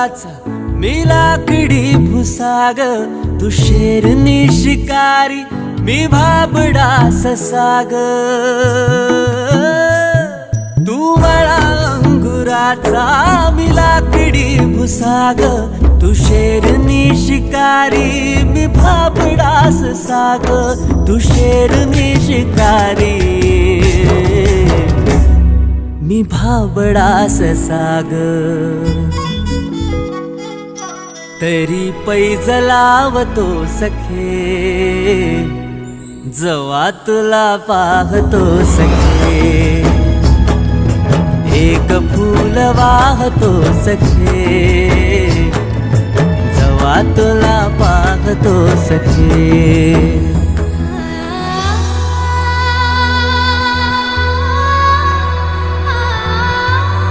वनाचा मी लाकडी भुसाग, तू शेरनी शिकारी मी भाबडा ससाग. तू मला अंगुराचा मी लाकडी भुसाग, तू शेरनी शिकारी मी भाबडा ससाग. तू शेरनी शिकारी मी भाबडा ससाग. तरी पैज लावतो सखे, जवा तुला पाहतो सखे. एक फूल वाहतो सखे, जवा तुला पाहतो सखे.